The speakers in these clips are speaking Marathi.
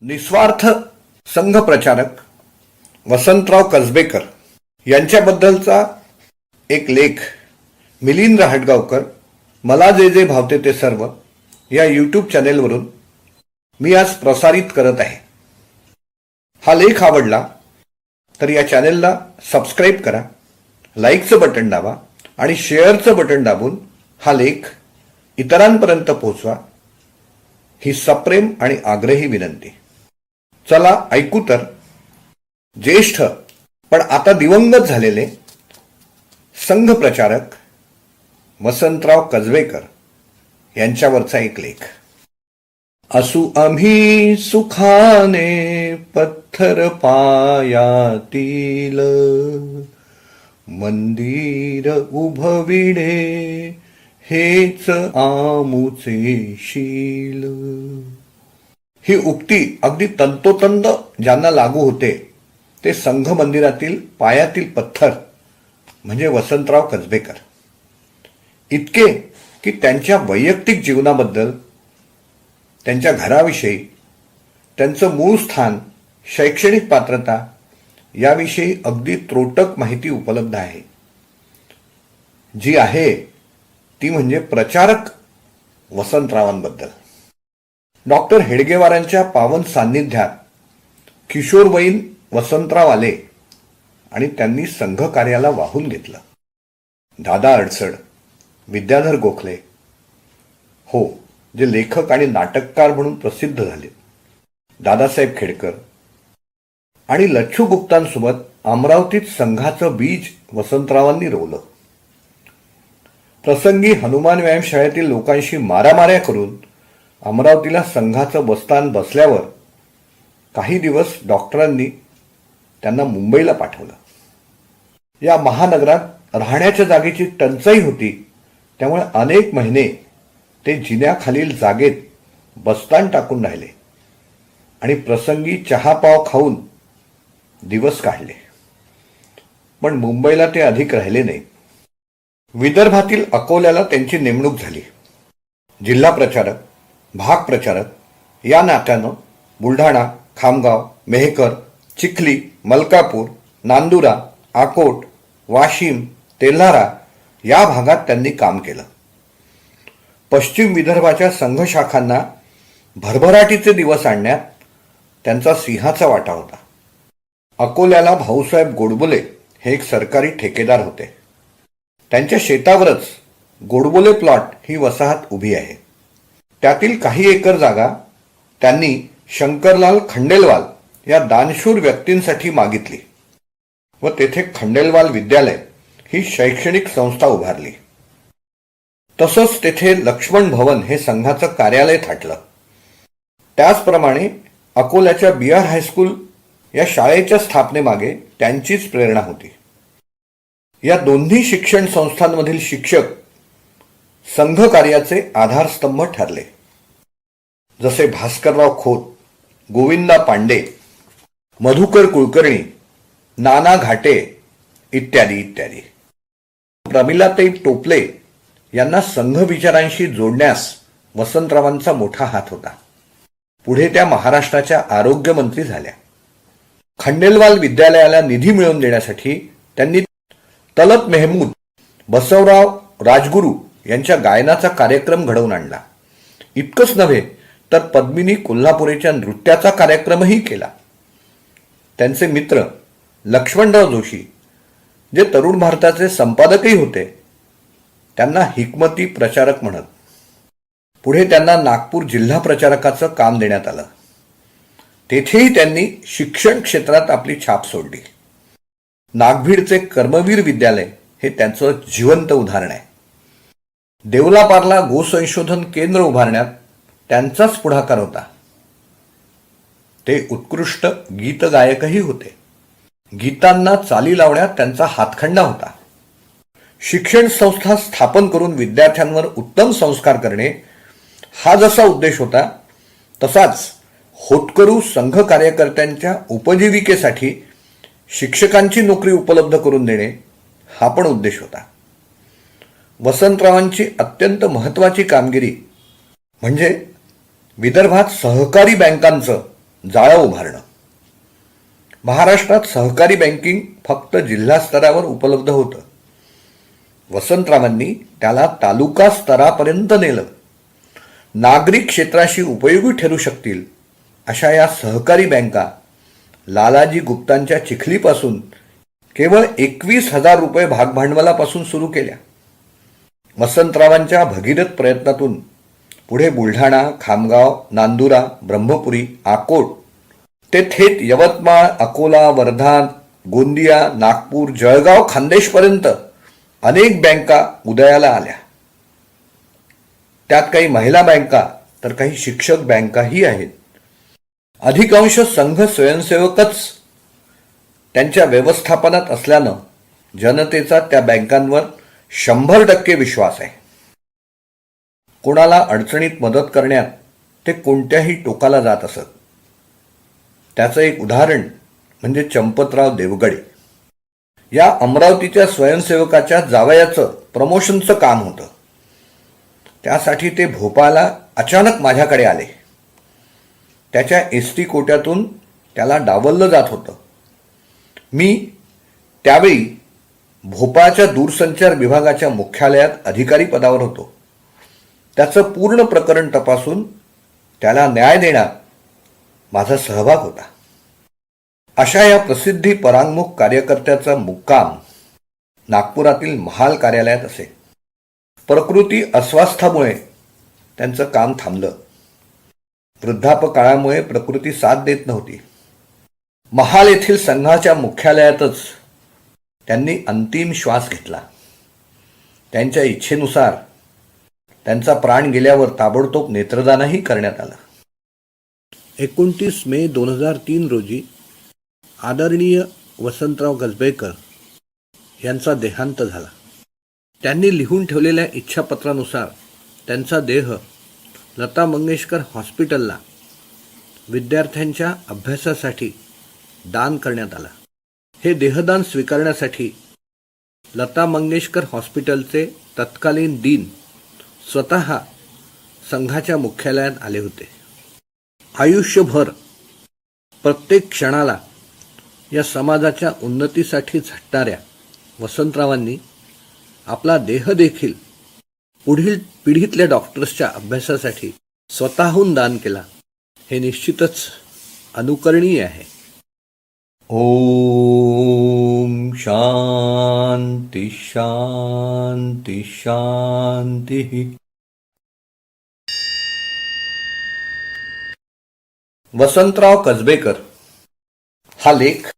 निस्वार्थ संघ प्रचारक वसंतराव कसबेकर यांच्याबद्दलचा एक लेख मिलिंद हटगावकर मला जे जे भावते ते सर्व या यूट्यूब चॅनेलवरून मी आज प्रसारित करत आहे. हा लेख आवडला तर या चॅनेलला सबस्क्राईब करा, लाईकचं बटन दाबा आणि शेअरचं बटन दाबून हा लेख इतरांपर्यंत पोहोचवा ही सप्रेम आणि आग्रही विनंती. चला ऐकू तर. ज्येष्ठ पण आता दिवंगत झालेले संघ प्रचारक वसंतराव कसबेकर यांच्यावरचा एक लेख. असू आम्ही सुखाने पत्थर पायातील मंदिर उभविणे हेच आमुचे शील. ही उक्ती अगदी तंतोतंत ज्यांना लागू होते ते संघ मंदिरातील पायातील पत्थर म्हणजे वसंतराव कसबेकर. इतके की त्यांच्या वैयक्तिक जीवनाबद्दल, त्यांच्या घराविषयी, त्यांचं मूळ स्थान, शैक्षणिक पात्रता याविषयी अगदी त्रोटक माहिती उपलब्ध आहे. जी आहे ती म्हणजे प्रचारक वसंतरावांबद्दल. डॉक्टर हेडगेवारांच्या पावन सान्निध्यात किशोरवयीन वसंतराव आले आणि त्यांनी संघ कार्याला वाहून घेतलं. दादा अडसड, विद्याधर गोखले, हो जे लेखक आणि नाटककार म्हणून प्रसिद्ध झाले, दादासाहेब खेडकर आणि लच्छू गुप्तांसोबत अमरावतीत संघाचं बीज वसंतरावांनी रोवलं. प्रसंगी हनुमान व्यायामशाळेतील लोकांशी मारामाऱ्या करून अमरावतीला संघाचं बस्तान बसल्यावर काही दिवस डॉक्टरांनी त्यांना मुंबईला पाठवलं. या महानगरात राहण्याच्या जागेची टंचाई होती, त्यामुळे अनेक महिने ते जिन्याखालील जागेत बस्तान टाकून राहिले आणि प्रसंगी चहापाव खाऊन दिवस काढले. पण मुंबईला ते अधिक राहिले नाही. विदर्भातील अकोल्याला त्यांची नेमणूक झाली. जिल्हा प्रचारक, भाग प्रचारक या नात्यानं बुलढाणा, खामगाव, मेहकर, चिखली, मलकापूर, नांदुरा, आकोट, वाशिम, तेल्हारा या भागात त्यांनी काम केलं. पश्चिम विदर्भाच्या संघ शाखांना भरभराटीचे दिवस आणण्यात त्यांचा सिंहाचा वाटा होता. अकोल्याला भाऊसाहेब गोडबोले हे एक सरकारी ठेकेदार होते. त्यांच्या शेतावरच गोडबोले प्लॉट ही वसाहत उभी आहे. त्यातील काही एकर जागा त्यांनी शंकरलाल खंडेलवाल या दानशूर व्यक्तींसाठी मागितली व तेथे खंडेलवाल विद्यालय ही शैक्षणिक संस्था उभारली. तसंच तेथे लक्ष्मण भवन हे संघाचं कार्यालय थाटलं. त्याचप्रमाणे अकोल्याच्या BR हायस्कूल या शाळेच्या स्थापनेमागे त्यांचीच प्रेरणा होती. या दोन्ही शिक्षण संस्थांमधील शिक्षक संघ कार्याचे आधारस्तंभ ठरले. जसे भास्करराव खोत, गोविंदा पांडे, मधुकर कुलकर्णी, नाना घाटे इत्यादी इत्यादी. प्रमिलाताई टोपले यांना संघ विचारांशी जोडण्यास वसंतरावांचा मोठा हात होता. पुढे त्या महाराष्ट्राच्या आरोग्य मंत्री झाल्या. खंडेलवाल विद्यालयाला निधी मिळवून देण्यासाठी त्यांनी तलत मेहमूद, बसवराव राजगुरू यांच्या गायनाचा कार्यक्रम घडवून आणला. इतकंच नव्हे तर पद्मिनी कोल्हापुरेच्या नृत्याचा कार्यक्रमही केला. त्यांचे मित्र लक्ष्मणराव जोशी जे तरुण भारताचे संपादकही होते, त्यांना हिकमती प्रचारक म्हणत. पुढे त्यांना नागपूर जिल्हा प्रचारकाचं काम देण्यात आलं. तेथेही त्यांनी शिक्षण क्षेत्रात आपली छाप सोडली. नागभीडचे कर्मवीर विद्यालय हे त्यांचं जिवंत उदाहरण आहे. देवलापारला गोसंशोधन केंद्र उभारण्यात त्यांचाच पुढाकार होता. ते उत्कृष्ट गीतगायकही होते. गीतांना चाली लावण्यात त्यांचा हातखंडा होता. शिक्षण संस्था स्थापन करून विद्यार्थ्यांवर उत्तम संस्कार करणे हा जसा उद्देश होता, तसाच होतकरू संघ कार्यकर्त्यांच्या उपजीविकेसाठी शिक्षकांची नोकरी उपलब्ध करून देणे हा पण उद्देश होता. वसंतरावांची अत्यंत महत्त्वाची कामगिरी म्हणजे विदर्भात सहकारी बँकांचं जाळं उभारणं. महाराष्ट्रात सहकारी बँकिंग फक्त जिल्हा स्तरावर उपलब्ध होतं. वसंतरावांनी त्याला तालुका स्तरापर्यंत नेलं. नागरिक क्षेत्राशी उपयोगी ठरू शकतील अशा या सहकारी बँका लालाजी गुप्तांच्या चिखलीपासून केवळ 21,000 रुपये भागभांडवलापासून सुरू केल्या. वसंतरावांच्या भगीरथ प्रयत्नातून पुढे बुलढाणा, खामगाव, नांदुरा, ब्रह्मपुरी, अकोट ते थेट यवतमाळ, अकोला, वर्धा, गोंदिया, नागपूर, जळगाव, खान्देशपर्यंत अनेक बँका उदयाला आल्या. त्यात काही महिला बँका तर काही शिक्षक बँकाही आहेत. अधिकांश संघ स्वयंसेवकच त्यांच्या व्यवस्थापनात असल्यानं जनतेचा त्या बँकांवर 100% विश्वास आहे. कोणाला अडचणीत मदत करण्यात ते कोणत्याही टोकाला जात असत. त्याचं एक उदाहरण म्हणजे चंपतराव देवगडे. या अमरावतीच्या स्वयंसेवकाच्या जावयाचं प्रमोशनचं काम होतं. त्यासाठी ते भोपाळला अचानक माझ्याकडे आले. त्याच्या एसटी कोट्यातून त्याला डावललं जात होतं. मी त्यावेळी भोपाळच्या दूरसंचार विभागाच्या मुख्यालयात अधिकारी पदावर होतो. त्याचं पूर्ण प्रकरण तपासून त्याला न्याय देण्यात माझा सहभाग होता. अशा या प्रसिद्धी परांगमुख कार्यकर्त्याचा मुक्काम नागपुरातील महाल कार्यालयात असे. प्रकृती अस्वास्थामुळे त्यांचं काम थांबलं. वृद्धापकाळामुळे प्रकृती साथ देत नव्हती. महाल येथील संघाच्या मुख्यालयातच त्यांनी अंतिम श्वास घेतला. त्यांच्या इच्छेनुसार त्यांचा प्राण गेल्यावर ताबडतोब नेत्रदानही करण्यात आलं. 29 मे 2003 रोजी आदरणीय वसंतराव कसबेकर यांचा देहांत झाला. त्यांनी लिहून ठेवलेल्या इच्छापत्रानुसार त्यांचा देह लता मंगेशकर हॉस्पिटलला विद्यार्थ्यांच्या अभ्यासासाठी दान करण्यात आला. हे देहदान स्वीकारण्यासाठी लता मंगेशकर हॉस्पिटलचे तत्कालीन डीन स्वतः संघाच्या मुख्यालयात आले होते. आयुष्यभर प्रत्येक क्षणाला या समाजाच्या उन्नतीसाठी झटणाऱ्या वसंतरावांनी आपला देह देखील पुढील पिढीतल्या डॉक्टर्सच्या अभ्यासासाठी स्वतःहून दान केला. हे निश्चितच अनुकरणीय आहे. ओम शांती शांती शांती. वसंतराव कसबेकर हा लेख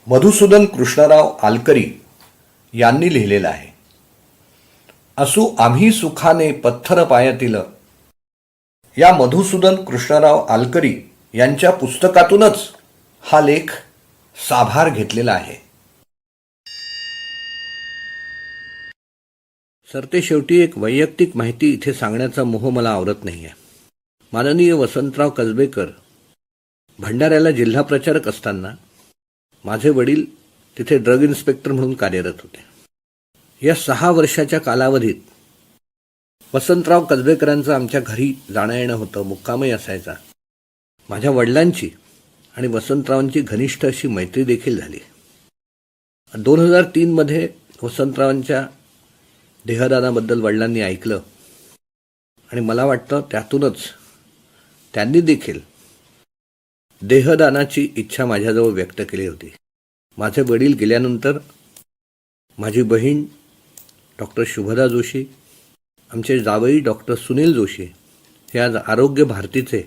मधुसूदन कृष्णराव आलकरी यांनी लिहिलेला आहे. असू आम्ही सुखाने पत्थर पायातील या मधुसूदन कृष्णराव आलकरी यांच्या पुस्तकातूनच हा लेख साभार घेतलेला आहे. सरते शेवटी एक वैयक्तिक माहिती इथे सांगण्याचा मोह मला आवरत नाही आहे. माननीय वसंतराव कसबेकर भंडाऱ्याला जिल्हा प्रचारक असताना माझे वडील तिथे ड्रग इन्स्पेक्टर म्हणून कार्यरत होते. या 6 वर्षाच्या कालावधीत वसंतराव कसबेकरांचं आमच्या घरी जाणं येणं होतं, मुक्कामही असायचा. माझ्या वडिलांची आणि वसंतरावांची घनिष्ठ अशी मैत्री देखील झाली. 2003 मध्ये वसंतरावांच्या देहदानाबद्दल वडिलांनी ऐकलं आणि मला वाटतं त्यातूनच त्यांनी देखील देहदानाची इच्छा माझ्याजवळ व्यक्त केली होती. माझे वडील गेल्यानंतर माझी बहीण डॉक्टर शुभदा जोशी, आमचे जावई डॉक्टर सुनील जोशी हे आज आरोग्य भारतीचे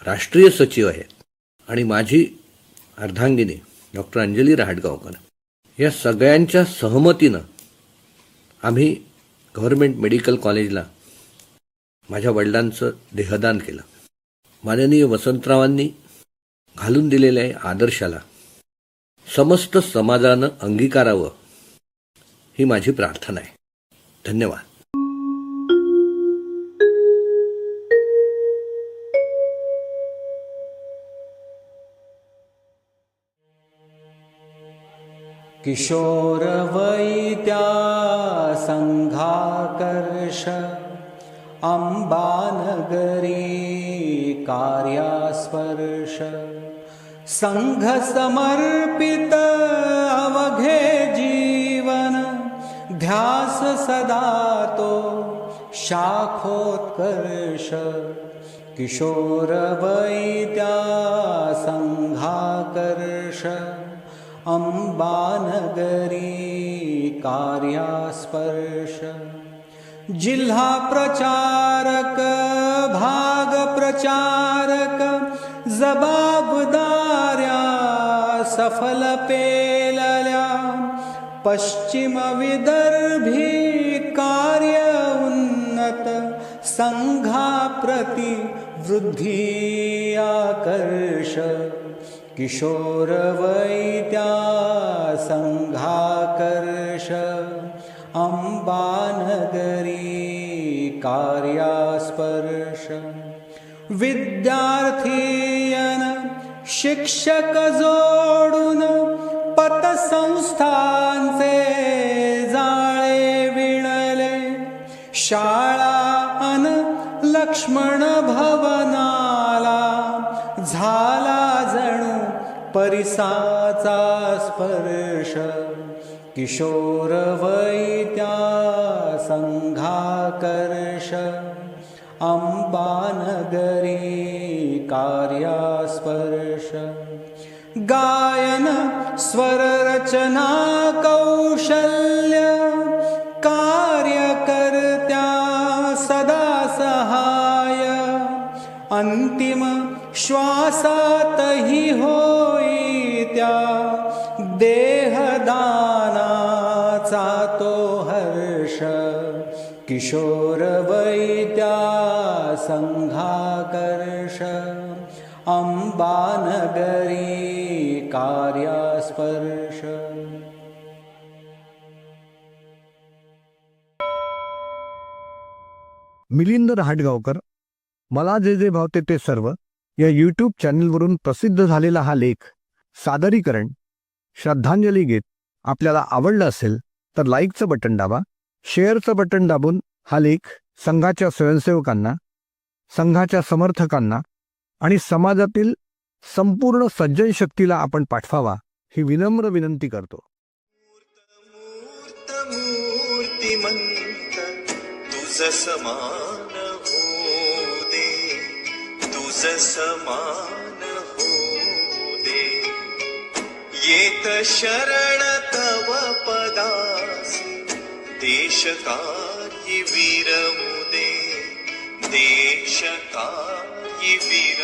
राष्ट्रीय सचिव आहेत आणि माझी अर्धांगिनी डॉक्टर अंजली रहाटगावकर या सगळ्यांच्या सहमतीनं आम्ही गव्हर्नमेंट मेडिकल कॉलेजला माझ्या वडिलांचं देहदान केलं. माननीय वसंतरावांनी घालून दिलेल्या आदर्शाला समस्त समाजानं अंगीकारावं ही माझी प्रार्थना आहे. धन्यवाद. किशोरवैत्या संघाकर्ष अंबानगरी कार्यास्पर्श संघ समर्पित अवघे जीवन ध्यास सदा तो शाखोत्कर्ष किशोर वैद्या संघाकर्ष अंबानगरी कार्यास्पर्श जिल्हा प्रचारक भाग प्रचारक जबाबदाऱ्या सफल पेलल्या पश्चिम विदर्भी कार्य उन्नत संघाप्रती वृद्धी आकर्ष किशोर वैद्या संघाकर्ष अंबानगरी कार्यास्पर्श विद्यार्थीयन शिक्षक जोडून पतसंस्थांचे जाळे विणले शाळा अन लक्ष्मण भवनाला झाला जणू परिसाचा स्पर्श किशोर वैद्या संघाकर्ष अंबानगरी कार्यास्पर्श गायन स्वर रचना कौशल्य कार्यकर्त्या सदा सहाय अंतिम श्वासातही होई त्या देहदानाचा तो हर्ष किशोर वैद्या संघाकर्ष अंबानगरी कार्यास्पर्श. मिलिंद रहाटगावकर मला जे जे भावते ते सर्व या यूट्यूब चॅनलवरून प्रसिद्ध झालेला हा लेख सादरीकरण श्रद्धांजली गीत आपल्याला आवडलं असेल तर लाईकचं बटन दाबा, शेअरचं बटन दाबून हा लेख संघाच्या स्वयंसेवकांना, संघाच्या समर्थकांना आणि समाजातील संपूर्ण सज्जन शक्तीला आपण पाठवावा ही विनम्र विनंती करतो. मूर्तिमंत तुझ समान हो दे, तुझ समान हो दे. येत शरण तव पदासी देश काही विरमू दे, देश काही विरमू